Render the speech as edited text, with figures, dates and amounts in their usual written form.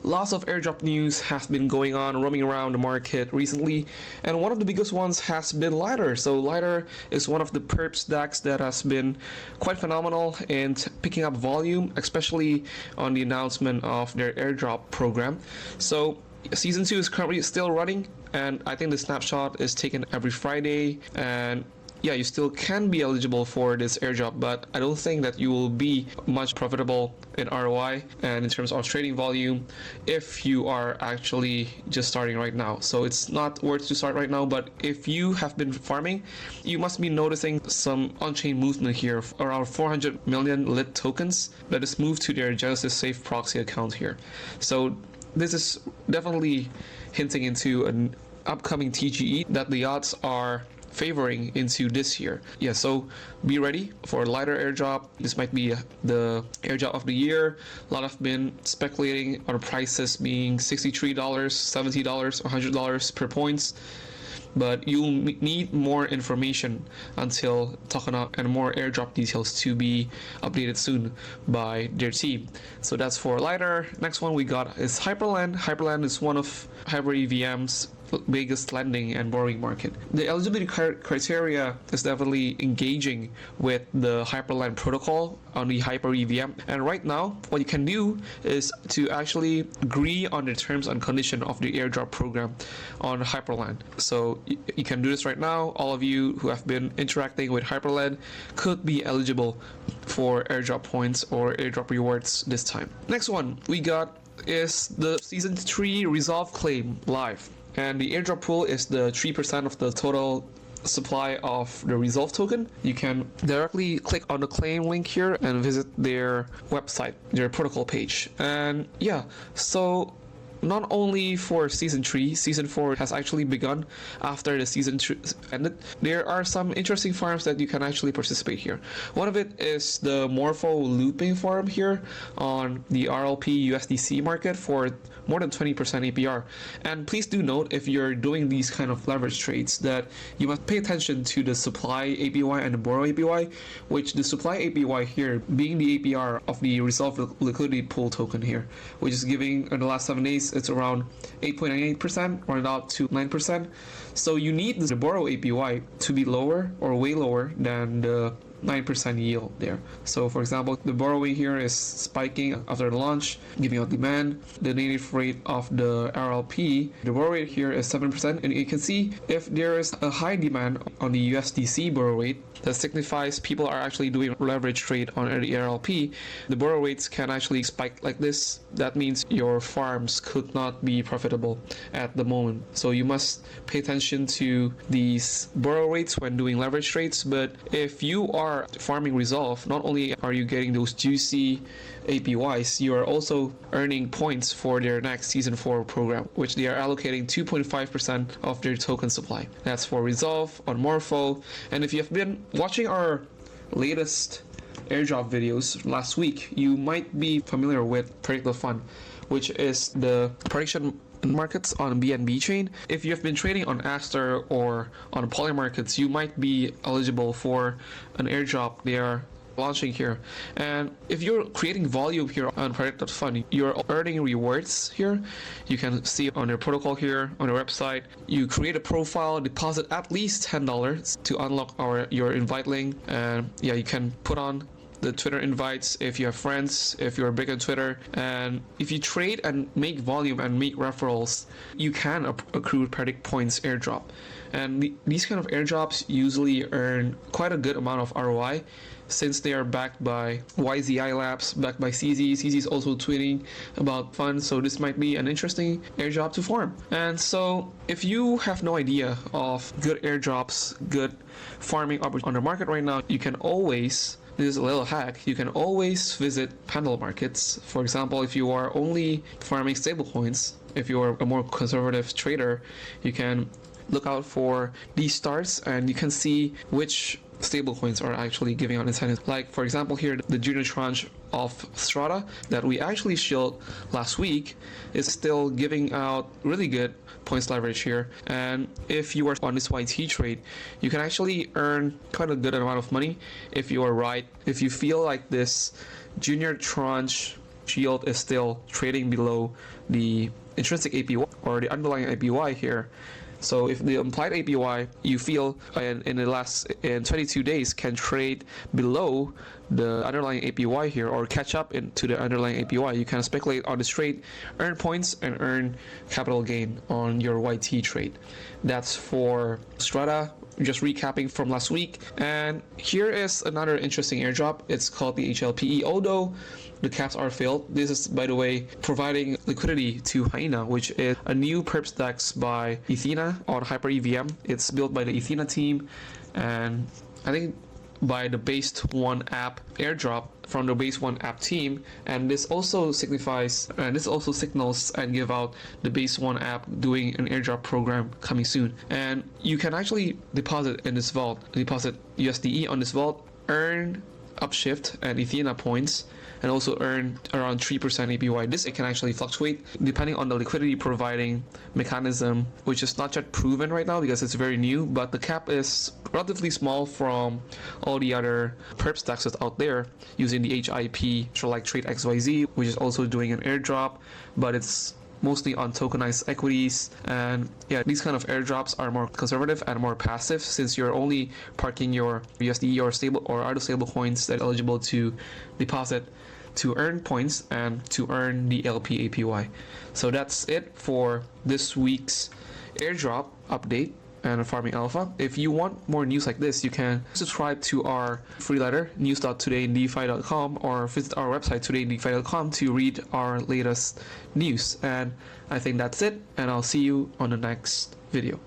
Lots of airdrop news has been going on, roaming around the market recently, and one of the biggest ones has been Lighter. So Lighter is one of the perps DAX that has been quite phenomenal in picking up volume, especially on the announcement of their airdrop program. So Season 2 is currently still running, and I think the snapshot is taken every Friday, and yeah, you still can be eligible for this airdrop, but I don't think that you will be much profitable in ROI and in terms of trading volume if you are actually just starting right now. So it's not worth to start right now, but if you have been farming, you must be noticing some on-chain movement here, around 400 million lit tokens that is moved to their Genesis Safe proxy account here. So this is definitely hinting into an upcoming TGE that the odds are favoring into this year. Yeah, so be ready for a Lighter airdrop. This might be the airdrop of the year. A lot have been speculating on prices being $63, $70, $100 per points, but you'll need more information until Tokenaut and more airdrop details to be updated soon by their team. So that's for Lighter. Next one we got is Hyperlend. Hyperlend is one of Hyper-EVM's biggest lending and borrowing market. The eligibility criteria is definitely engaging with the Hyperlend protocol on the Hyper-EVM, and right now what you can do is to actually agree on the terms and condition of the airdrop program on Hyperlend. So you can do this right now. All of you who have been interacting with Hyperlend could be eligible for airdrop points or airdrop rewards this time. Next one we got is the Season 3 Resolv claim live. And the airdrop pool is the 3% of the total supply of the Resolv token. You can directly click on the claim link here and visit their website, their protocol page. And yeah, so not only for Season 3, Season 4 has actually begun after the Season 2 ended. There are some interesting farms that you can actually participate here. One of it is the Morpho looping farm here on the HLPe USDC market for more than 20% APR. And please do note, if you're doing these kind of leverage trades, that you must pay attention to the supply APY and the borrow APY, which the supply APY here being the APR of the Resolv liquidity pool token here, which is giving in the last 7 days it's around 8.98% or about to 9%. So you need the borrow APY to be lower or way lower than the 9% yield there. So for example, the borrowing here is spiking after the launch, giving out demand. The native rate of the HLPe, the borrow rate here is 7%, and you can see if there is a high demand on the USDC borrow rate, that signifies people are actually doing leverage trade on the HLPe. The borrow rates can actually spike like this. That means your farms could not be profitable at the moment. So you must pay attention to these borrow rates when doing leverage trades. But if you are farming Resolv, not only are you getting those juicy APYs, you are also earning points for their next Season 4 program, which they are allocating 2.5% of their token supply. That's for Resolv on Morpho. And if you have been watching our latest airdrop videos last week, you might be familiar with Predict.fun, which is the prediction markets on BNB chain. If you have been trading on Aster or on Poly markets, you might be eligible for an airdrop they are launching here. And if you're creating volume here on Predict.fun, you're earning rewards here. You can see on their protocol here on their website. You create a profile, deposit at least $10 to unlock your invite link, and yeah, you can put on the Twitter invites if you have friends, if you're big on Twitter, and if you trade and make volume and make referrals, you can accrue Predict points airdrop. And these kind of airdrops usually earn quite a good amount of ROI since they are backed by YZI Labs, backed by CZ. CZ is also tweeting about funds, so this might be an interesting airdrop to farm. And so if you have no idea of good airdrops, good farming opportunities on the market right now, you can always, this is a little hack, you can always visit Pendle markets. For example, if you are only farming stablecoins, if you are a more conservative trader, you can look out for these starts and you can see which stablecoins are actually giving out incentives. Like for example here, the junior tranche of Strata that we actually showed last week is still giving out really good points leverage here. And if you are on this YT trade, you can actually earn quite a good amount of money if you are right. If you feel like this junior tranche yield is still trading below the intrinsic APY or the underlying APY here. So if the implied APY you feel in the last 22 days can trade below the underlying APY here or catch up to the underlying APY, you can speculate on this trade, earn points, and earn capital gain on your YT trade. That's for Strata. Just recapping from last week, and here is another interesting airdrop. It's called the HLPe. Although the caps are filled, this is, by the way, providing liquidity to Hyena, which is a new perps DEX by Ethena on Hyper-EVM. It's built by the Ethena team, and I think by the Base1 app airdrop from the Base1 app team, and this also signals and give out the Base1 app doing an airdrop program coming soon. And you can actually deposit in this vault, deposit USDE on this vault, earn Upshift and Ethena points, and also earn around 3% APY. This it can actually fluctuate depending on the liquidity providing mechanism, which is not yet proven right now because it's very new, but the cap is relatively small from all the other perps DEXs out there using the HIP, like Trade XYZ, which is also doing an airdrop, but it's mostly on tokenized equities. And yeah, these kind of airdrops are more conservative and more passive, since you're only parking your USDE or stable or other stable coins that are eligible to deposit to earn points and to earn the LP APY. So that's it for this week's airdrop update and farming alpha. If you want more news like this, you can subscribe to our free letter, news.todayindefi.com, or visit our website, todayindefi.com, to read our latest news. And I think that's it, and I'll see you on the next video.